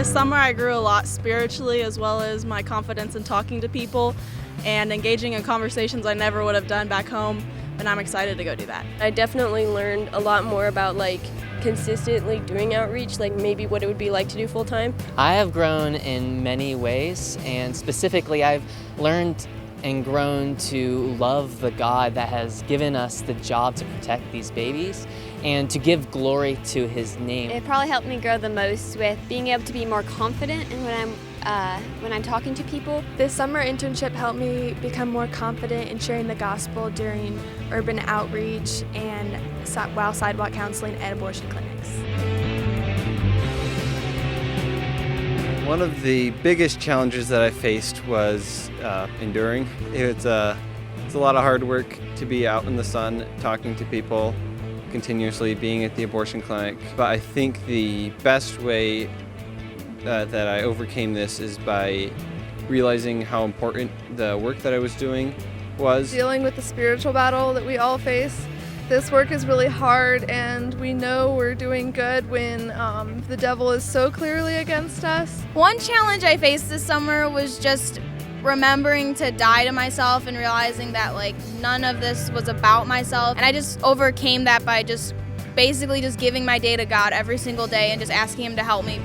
This summer I grew a lot spiritually, as well as my confidence in talking to people and engaging in conversations I never would have done back home, and I'm excited to go do that. I definitely learned a lot more about consistently doing outreach, maybe what it would be like to do full time. I have grown in many ways, and specifically I've learned and grown to love the God that has given us the job to protect these babies and to give glory to His name. It probably helped me grow the most with being able to be more confident in when I'm talking to people. This summer internship helped me become more confident in sharing the gospel during urban outreach and while sidewalk counseling at abortion clinics. One of the biggest challenges that I faced was enduring. It's a lot of hard work to be out in the sun talking to people, continuously being at the abortion clinic. But I think the best way that I overcame this is by realizing how important the work that I was doing was. Dealing with the spiritual battle that we all face. This work is really hard, and we know we're doing good when the devil is so clearly against us. One challenge I faced this summer was just remembering to die to myself and realizing that none of this was about myself. And I just overcame that by just basically just giving my day to God every single day and just asking Him to help me.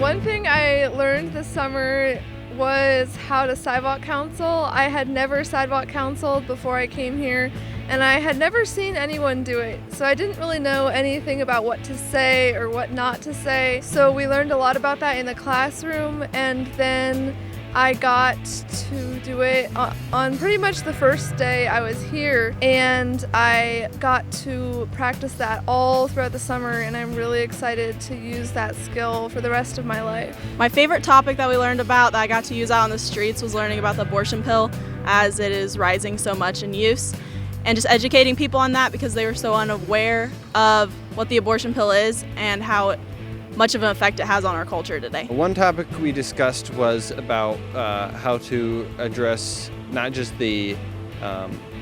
One thing I learned this summer was how to sidewalk counsel. I had never sidewalk counseled before I came here, and I had never seen anyone do it. So I didn't really know anything about what to say or what not to say. So we learned a lot about that in the classroom, and then I got to do it on pretty much the first day I was here, and I got to practice that all throughout the summer, and I'm really excited to use that skill for the rest of my life. My favorite topic that we learned about that I got to use out on the streets was learning about the abortion pill, as it is rising so much in use, and just educating people on that because they were so unaware of what the abortion pill is and how much of an effect it has on our culture today. One topic we discussed was about how to address not just the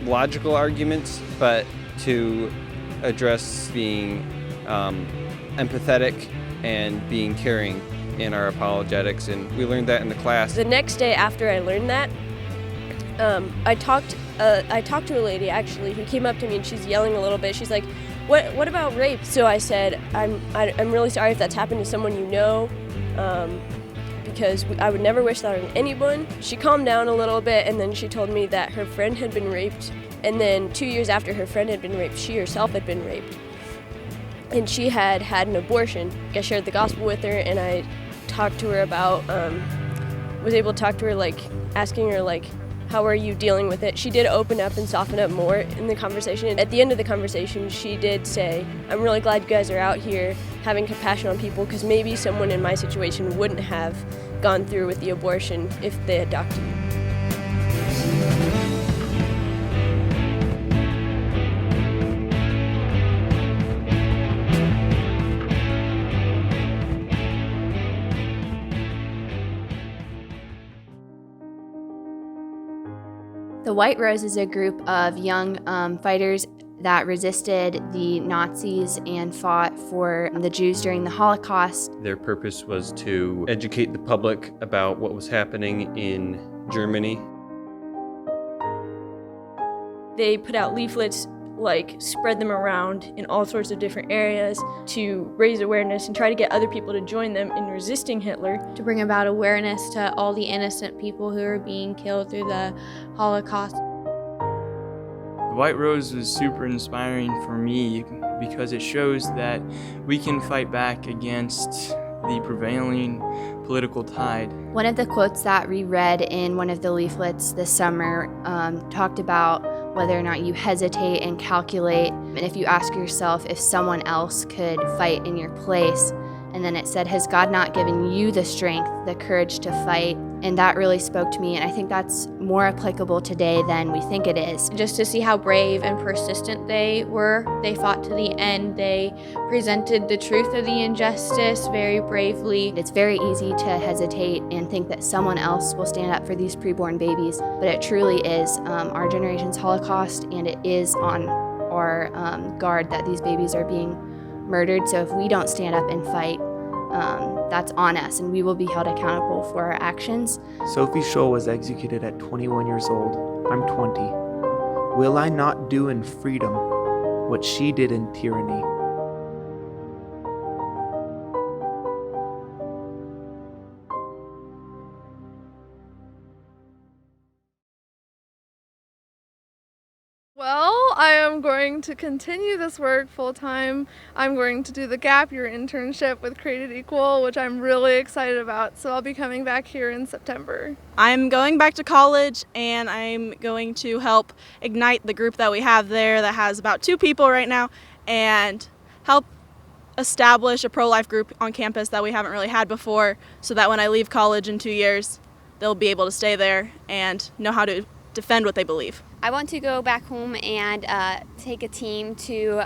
logical arguments, but to address being empathetic and being caring in our apologetics, and we learned that in the class. The next day after I learned that, I talked to a lady actually who came up to me, and she's yelling a little bit. She's like, What about rape? So I said, I'm really sorry if that's happened to someone you know, because I would never wish that on anyone. She calmed down a little bit, and then she told me that her friend had been raped, and then 2 years after her friend had been raped, she herself had been raped. And she had had an abortion. I shared the gospel with her, and I talked to her about, was able to talk to her, asking her, how are you dealing with it? She did open up and soften up more in the conversation. At the end of the conversation, she did say, I'm really glad you guys are out here having compassion on people, because maybe someone in my situation wouldn't have gone through with the abortion if they had adopted me. The White Rose is a group of young fighters that resisted the Nazis and fought for the Jews during the Holocaust. Their purpose was to educate the public about what was happening in Germany. They put out leaflets, spread them around in all sorts of different areas to raise awareness and try to get other people to join them in resisting Hitler. To bring about awareness to all the innocent people who are being killed through the Holocaust. The White Rose was super inspiring for me because it shows that we can fight back against the prevailing political tide. One of the quotes that we read in one of the leaflets this summer talked about whether or not you hesitate and calculate, and if you ask yourself if someone else could fight in your place. And then it said, has God not given you the strength, the courage to fight? And that really spoke to me, and I think that's more applicable today than we think it is. Just to see how brave and persistent they were. They fought to the end. They presented the truth of the injustice very bravely. It's very easy to hesitate and think that someone else will stand up for these preborn babies, but it truly is our generation's Holocaust, and it is on our guard that these babies are being murdered. So if we don't stand up and fight, that's on us, and we will be held accountable for our actions. Sophie Scholl was executed at 21 years old. I'm 20. Will I not do in freedom what she did in tyranny? Well, I am going to continue this work full time. I'm going to do the gap year internship with Created Equal, which I'm really excited about. So I'll be coming back here in September. I'm going back to college, and I'm going to help ignite the group that we have there that has about 2 people right now, and help establish a pro-life group on campus that we haven't really had before, so that when I leave college in 2 years, they'll be able to stay there and know how to defend what they believe. I want to go back home and take a team to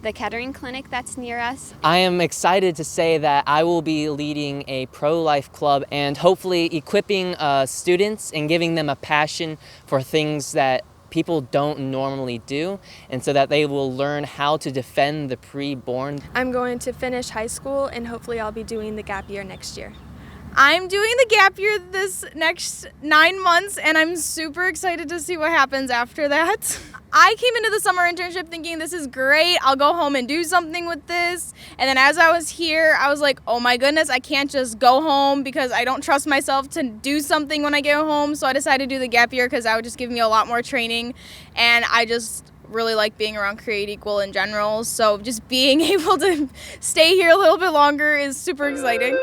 the Kettering clinic that's near us. I am excited to say that I will be leading a pro-life club and hopefully equipping students and giving them a passion for things that people don't normally do, and so that they will learn how to defend the preborn. I'm going to finish high school, and hopefully I'll be doing the gap year next year. I'm doing the gap year this next 9 months, and I'm super excited to see what happens after that. I came into the summer internship thinking this is great, I'll go home and do something with this. And then as I was here, I was like, oh my goodness, I can't just go home because I don't trust myself to do something when I get home. So I decided to do the gap year because that would just give me a lot more training. And I just really like being around Create Equal in general. So just being able to stay here a little bit longer is super exciting.